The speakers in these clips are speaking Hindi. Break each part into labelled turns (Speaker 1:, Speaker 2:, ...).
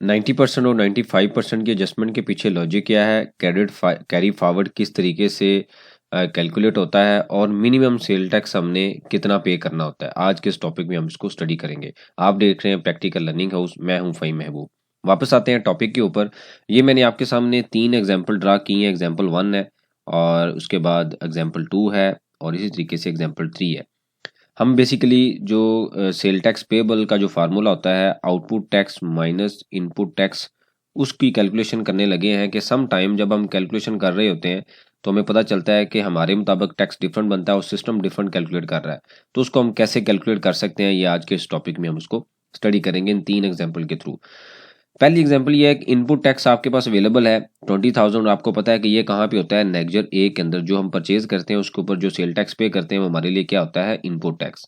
Speaker 1: 90% और 95% की एडजस्टमेंट के पीछे लॉजिक क्या है, कैरी फॉरवर्ड किस तरीके से कैलकुलेट होता है और मिनिमम सेल टैक्स हमने कितना पे करना होता है। आज के इस टॉपिक में हम इसको स्टडी करेंगे। आप देख रहे हैं प्रैक्टिकल लर्निंग हाउस, मैं हूं फ़हीम महबूब। वापस आते हैं टॉपिक के ऊपर। ये मैंने आपके सामने 3 एग्जांपल ड्रा किए हैं। एग्जांपल 1 है और उसके बाद एग्जांपल 2 है और इसी तरीके से एग्जांपल 3 है। हम बेसिकली जो सेल टैक्स पेबल का जो फार्मूला होता है, output tax minus input tax, उसकी कैलकुलेशन करने लगे हैं कि सम टाइम जब हम कैलकुलेशन कर रहे होते हैं तो हमें पता चलता है कि हमारे मुताबिक टैक्स डिफरेंट बनता है और सिस्टम डिफरेंट कैलकुलेट कर रहा है। तो उसको हम कैसे कैलकुलेट कर सकते हैं, ये आज के इस टॉपिक में हम उसको स्टडी करेंगे इन 3 एग्जाम्पल के थ्रू। पहली एग्जांपल ये है कि इनपुट टैक्स आपके पास अवेलेबल है 20,000। आपको पता है कि ये कहाँ पे होता है, नेक्जर ए के अंदर जो हम परचेज करते हैं उसके ऊपर जो सेल टैक्स पे करते हैं वो हमारे लिए क्या होता है, इनपुट टैक्स।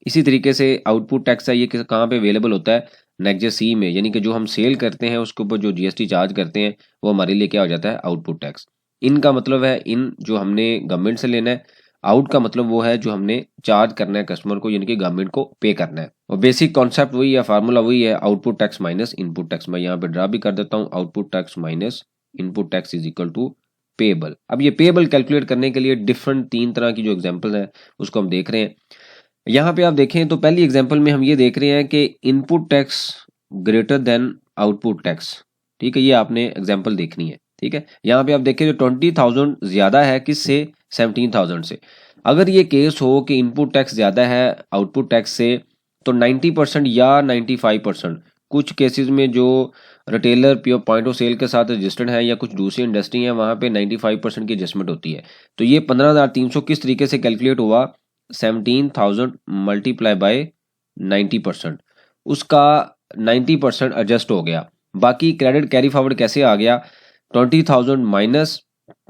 Speaker 1: इसी तरीके से आउटपुट टैक्स है, ये कहाँ पे अवेलेबल होता है, नेक्जर सी में, यानी कि जो हम सेल करते हैं उसके ऊपर जो जीएसटी चार्ज करते हैं वो हमारे लिए क्या हो जाता है, आउटपुट टैक्स। इन का मतलब है इन जो हमने गवर्नमेंट से लेना है, आउट का मतलब वो है जो हमने चार्ज करना है कस्टमर को, यानी कि गवर्नमेंट को पे करना है। और बेसिक कॉन्सेप्ट वही है, फार्मूला वही है, output tax minus input tax. मैं यहाँ पे ड्रा भी कर देता हूँ, output tax minus input tax is equal to payable. अब ये पेबल कैलकुलेट करने के लिए डिफरेंट 3 तरह की जो एग्जाम्पल है उसको हम देख रहे हैं। यहाँ पे आप देखें तो पहली एग्जाम्पल में हम ये देख रहे हैं कि input tax greater than output tax. ठीक है, ये आपने एग्जाम्पल देखनी है। ठीक है, यहाँ पे आप देखें जो 20,000 ज्यादा है किससे, 17,000 से। अगर ये केस हो कि इनपुट टैक्स ज्यादा है आउटपुट टैक्स से, तो 90% या 95%, कुछ केसेस में जो retailer pure point of sale के साथ रजिस्टर्ड है या कुछ दूसरी इंडस्ट्री है वहाँ पे 95% की एडजस्टमेंट होती है। तो ये 15,300 किस तरीके से कैलकुलेट हुआ, 17,000 मल्टीप्लाई बाय 90%, उसका 90% एडजस्ट हो गया। बाकी क्रेडिट कैरी फॉरवर्ड कैसे आ गया, 20,000 माइनस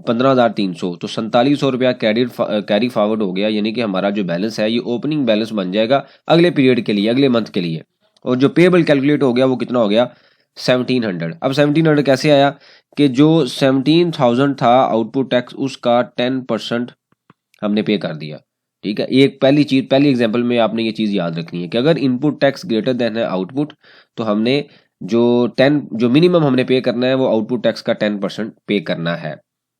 Speaker 1: 15,300, तो 4700 रुपया क्रेडिट कैरी फॉरवर्ड हो गया, यानी कि हमारा जो बैलेंस है ये ओपनिंग बैलेंस बन जाएगा अगले पीरियड के लिए, अगले मंथ के लिए। और जो पेबल कैलकुलेट हो गया वो कितना हो गया, 1700। अब 1700 कैसे आया कि जो 17,000 था आउटपुट टैक्स उसका 10% हमने पे कर दिया। ठीक है, एक पहली चीज, पहली एग्जांपल में आपने ये चीज याद रखनी है कि अगर इनपुट टैक्स ग्रेटर देन है आउटपुट, तो हमने जो मिनिमम हमने पे करना है वो आउटपुट टैक्स का 10% पे करना है।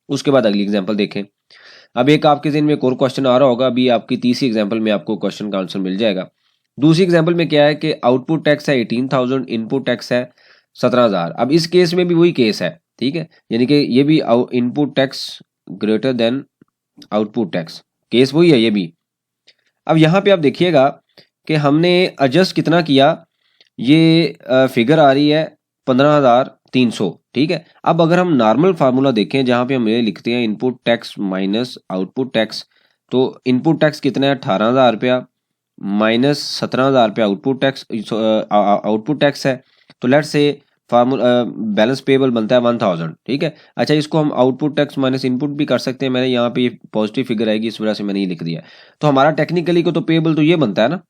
Speaker 1: उसके बाद अगली एग्जांपल देखें। अब एक आपके ज़हन में एक और क्वेश्चन आ रहा होगा, अभी आपकी तीसरी एग्जांपल में आपको क्वेश्चन का आंसर मिल जाएगा। दूसरी एग्जांपल में क्या है कि आउटपुट टैक्स है 18,000, इनपुट टैक्स है 17,000। अब इस केस में भी वही केस है। ठीक है, यानी कि ये भी input tax greater than output tax, case वही है ये भी। अब यहाँ पे आप देखिएगा कि हमने एडजस्ट कितना किया, ये फिगर आ रही है 15,300। ठीक है, अब अगर हम नॉर्मल फार्मूला देखें जहाँ पे हम ये लिखते हैं input tax minus output tax, तो इनपुट टैक्स कितना है 18,000 रुपया माइनस 17,000 रुपया आउटपुट टैक्स है। तो let's say formula balance payable बनता है 1,000। ठीक है, अच्छा इसको हम आउटपुट टैक्स माइनस इनपुट भी कर सकते हैं, मैंने यहाँ पे पॉजिटिव फिगर आएगी इस वजह से मैंने ये लिख दिया। तो हमारा टेक्निकली को तो पेबल तो ये बनता है ना।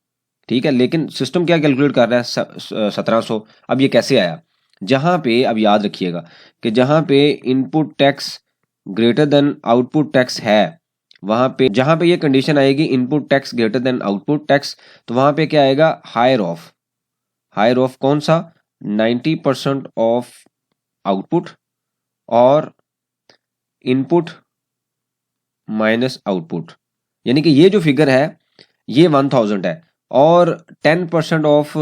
Speaker 1: ठीक है, लेकिन सिस्टम क्या कैलकुलेट कर रहा है, 1700। अब ये कैसे आया, जहां पे अब याद रखिएगा कि जहां पे input tax greater than output tax है, वहां पे जहां पे ये कंडीशन आएगी input tax greater than output tax, तो वहां पे क्या आएगा, हायर ऑफ कौन सा, 90% ऑफ आउटपुट और इनपुट माइनस आउटपुट। यानी कि ये जो फिगर है ये 1000 है और 10% ऑफ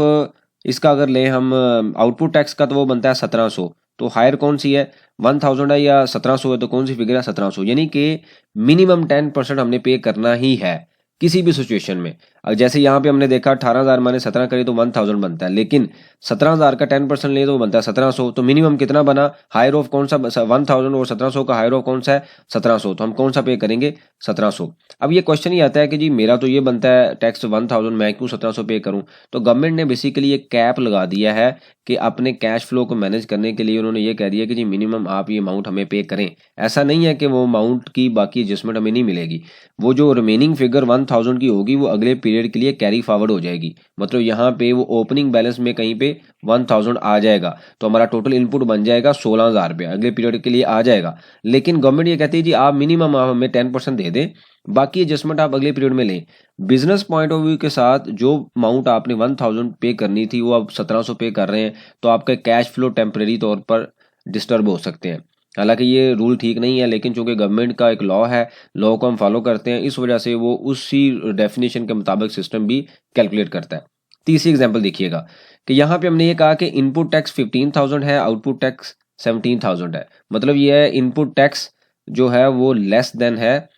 Speaker 1: इसका अगर ले हम आउटपुट टैक्स का, तो वो बनता है 1700। तो हायर कौन सी है, 1000 है या 1700 है, तो कौन सी फिगर है, 1700। यानी कि मिनिमम 10% हमने पे करना ही है किसी भी सिचुएशन में। जैसे यहाँ पे हमने देखा 18,000 माइनस 17 करें तो 1000 बनता है, लेकिन 17,000 का 10% ले तो बनता है 1700। तो मिनिमम कितना बना, हायर ऑफ कौन सा, 1000 और 1700 का हायर ऑफ कौन सा है, 1700। तो हम कौन सा पे करेंगे, 1700। अब ये क्वेश्चन ही आता है कि जी मेरा तो ये बनता है टैक्स 1000, मैं क्यों 1700 पे करूं। तो गवर्नमेंट ने बेसिकली एक कैप लगा दिया है कि अपने कैश फ्लो को मैनेज करने के लिए उन्होंने ये कह दिया कि जी मिनिमम आप ये अमाउंट हमें पे करें। ऐसा नहीं है कि वो अमाउंट की बाकी एडजस्टमेंट हमें नहीं मिलेगी, वो जो रिमेनिंग फिगर 1000 की होगी वो अगले पीरियड के लिए कैरी फॉरवर्ड हो जाएगी। मतलब यहाँ पे वो ओपनिंग बैलेंस में कहीं पे 1000 आ जाएगा, तो हमारा टोटल इनपुट बन जाएगा 16,000 रुपये, अगले पीरियड के लिए आ जाएगा। लेकिन गवर्नमेंट ये कहती है जी आप मिनिमम हमें 10% दे दें, बाकी एडजस्टमेंट आप अगले पीरियड में लें। बिजनेस पॉइंट ऑफ व्यू के साथ जो अमाउंट आपने 1000 पे करनी थी वो आप 1700 पे कर रहे हैं, तो आपका कैश फ्लो टेम्परेरी तौर पर डिस्टर्ब हो सकते हैं। हालांकि ये रूल ठीक नहीं है, लेकिन चूंकि गवर्नमेंट का एक लॉ है, लॉ को हम फॉलो करते हैं, इस वजह से वो उसी डेफिनेशन के मुताबिक सिस्टम भी कैलकुलेट करता है। तीसरी एग्जांपल देखिएगा कि यहाँ पे हमने ये कहा कि इनपुट टैक्स 15,000 है, आउटपुट टैक्स 17,000 है। मतलब ये है इनपुट टैक्स जो है वो लेस देन है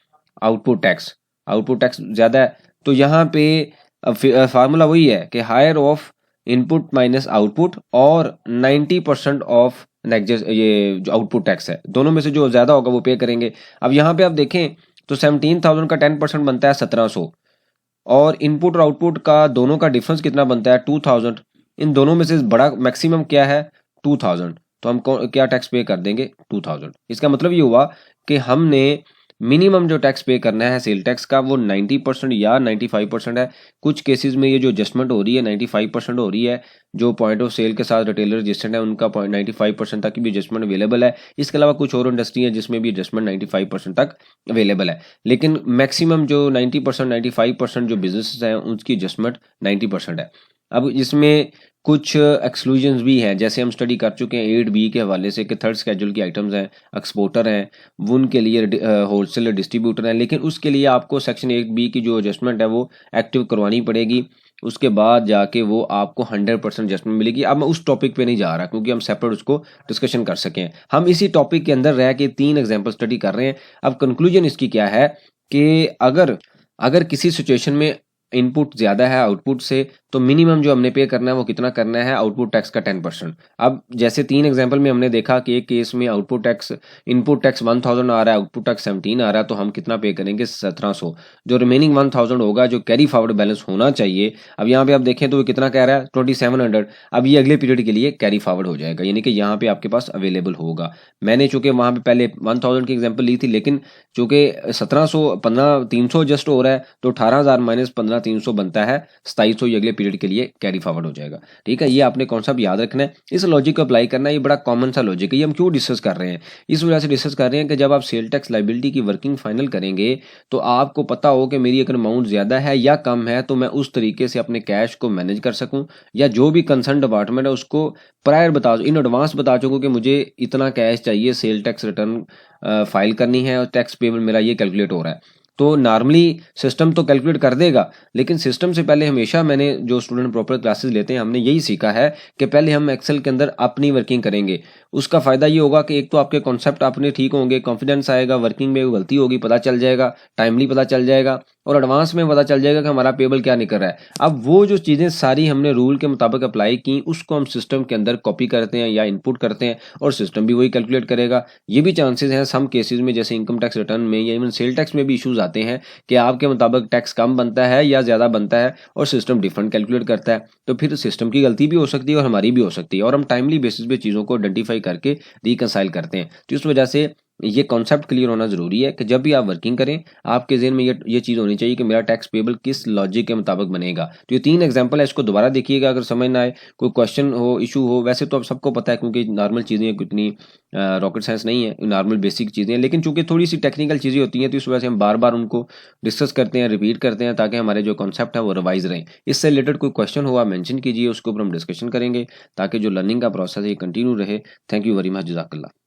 Speaker 1: आउटपुट टैक्स, आउटपुट टैक्स ज्यादा है। तो यहाँ पे फार्मूला वही है कि higher of input minus output और 90% ऑफ ये जो आउटपुट टैक्स है, दोनों में से जो ज्यादा होगा वो पे करेंगे। अब यहाँ पे आप देखें तो 17,000 का 10% बनता है 1700, और इनपुट और आउटपुट का दोनों का डिफरेंस कितना बनता है 2000। इन दोनों में से बड़ा मैक्सिमम क्या है 2000, तो हम क्या टैक्स पे कर देंगे 2000। इसका मतलब ये हुआ कि हमने मिनिमम जो टैक्स पे करना है सेल टैक्स का वो 90% या 95% है। कुछ केसेस में ये जो एडजस्टमेंट हो रही है 95% हो रही है, जो पॉइंट ऑफ सेल के साथ रिटेलर रजिस्टर्ड है उनका 95% तक भी एडजस्टमेंट अवेलेबल है। इसके अलावा कुछ और इंडस्ट्री है जिसमें भी एडजस्टमेंट 95% तक अवेलेबल है, लेकिन मैक्सिमम जो 90% 95% जो बिजनेस हैं उसकी एडजस्टमेंट 90% है। अब इसमें कुछ एक्सक्लूजन्स भी हैं, जैसे हम स्टडी कर चुके हैं 8B के हवाले से कि थर्ड स्केड्यूल की आइटम्स हैं, एक्सपोर्टर हैं, उनके लिए होलसेलर डिस्ट्रीब्यूटर हैं, लेकिन उसके लिए आपको सेक्शन 8B की जो एडजस्टमेंट है वो एक्टिव करवानी पड़ेगी। उसके बाद जाके वो आपको 100% एडजस्टमेंट मिलेगी। अब मैं उस टॉपिक पे नहीं जा रहा क्योंकि हम सेपरेट उसको डिस्कशन कर सकें, हम इसी टॉपिक के अंदर रह के 3 एग्जाम्पल स्टडी कर रहे हैं। अब कंक्लूजन इसकी क्या है कि अगर किसी सिचुएशन में इनपुट ज्यादा है आउटपुट से, तो मिनिमम जो हमने पे करना है वो कितना करना है आउटपुट टैक्स का 10%। अब जैसे 3 एग्जांपल में हमने देखा कि एक केस में आउटपुट टैक्स इनपुट टैक्स 1000 आ रहा है, आउटपुट टैक्स 17 आ रहा है, तो हम कितना पे करेंगे 1700। जो रिमेनिंग 1000 होगा जो कैरी फॉरवर्ड बैलेंस होना चाहिए, अब यहाँ पे आप देखें तो वो कितना कह रहा है 2700। अब ये अगले पीरियड के लिए कैरी फॉरवर्ड हो जाएगा, यानी कि यहाँ पे आपके पास अवेलेबल होगा। मैंने चूंकि वहां पे पहले 1000 की एग्जाम्पल ली थी, लेकिन चूंकि 1700 15,300 जस्ट हो रहा है, तो 18,000 माइनस 15,300 बनता है 2700, ये अगले पीरियड के लिए कैरी फॉरवर्ड हो जाएगा। ठीक है, ये आपने कॉन्सेप्ट याद रखना है, इस लॉजिक को अप्लाई करना है। ये बड़ा कॉमन सा लॉजिक है। ये हम क्यों डिस्कस कर रहे हैं, इस वजह से डिस्कस कर रहे हैं कि जब आप सेल टैक्स लायबिलिटी की वर्किंग फाइनल करेंगे तो आपको पता हो कि मेरी अगर अमाउंट ज्यादा है या कम है, तो मैं उस तरीके से अपने कैश को मैनेज कर सकूं, या जो भी कंसर्न डिपार्टमेंट है उसको प्रायर बता इन एडवांस बता चुकूं कि मुझे इतना कैश चाहिए, सेल टैक्स रिटर्न फाइल करनी है और टैक्स पेबल मेरा ये कैलकुलेट हो रहा है। तो नॉर्मली सिस्टम तो कैलकुलेट कर देगा, लेकिन सिस्टम से पहले हमेशा मैंने जो स्टूडेंट प्रॉपर क्लासेस लेते हैं हमने यही सीखा है कि पहले हम एक्सेल के अंदर अपनी वर्किंग करेंगे। उसका फायदा ये होगा कि एक तो आपके कॉन्सेप्ट अपने ठीक होंगे, कॉन्फिडेंस आएगा, वर्किंग में गलती होगी पता चल जाएगा, टाइमली पता चल जाएगा, और एडवांस में पता चल जाएगा कि हमारा पेबल क्या निकल रहा है। अब वो जो चीज़ें सारी हमने रूल के मुताबिक अप्लाई की, उसको हम सिस्टम के अंदर कॉपी करते हैं या इनपुट करते हैं, और सिस्टम भी वही कैलकुलेट करेगा। ये भी चांसेस हैं सम केसेस में, जैसे इनकम टैक्स रिटर्न में या इवन सेल टैक्स में भी इश्यूज आते हैं कि आपके मुताबिक टैक्स कम बनता है या ज़्यादा बनता है और सिस्टम डिफरेंट कैलकुलेट करता है। तो फिर सिस्टम की गलती भी हो सकती है और हमारी भी हो सकती है, और हम टाइमली बेसिस पे चीज़ों को आइडेंटिफाई करके रिकंसाइल करते हैं। तो इस वजह से ये कॉन्सेप्ट क्लियर होना जरूरी है कि जब भी आप वर्किंग करें आपके ज़हन में ये चीज़ होनी चाहिए कि मेरा टैक्स पेबल किस लॉजिक के मुताबिक बनेगा। तो ये 3 एग्जांपल है, इसको दोबारा देखिएगा अगर समझ ना आए, कोई क्वेश्चन हो, इशू हो। वैसे तो अब सबको पता है क्योंकि नॉर्मल चीज़ें कितनी रॉकेट साइंस नहीं है, नॉर्मल बेसिक चीज़ें हैं, लेकिन चूंकि थोड़ी सी टेक्निकल चीज़ें होती हैं तो इस वजह से हम बार बार उनको डिस्कस करते हैं, रिपीट करते हैं, ताकि हमारे जो कॉन्सेप्ट है वो रिवाइज रहें। इससे रिलेटेड कोई क्वेश्चन हो आप मेंशन कीजिए, उसके ऊपर हम डिस्कशन करेंगे ताकि जो लर्निंग का प्रोसेस है ये कंटिन्यू रहे। थैंक यू वेरी मच, जज़ाकल्लाह।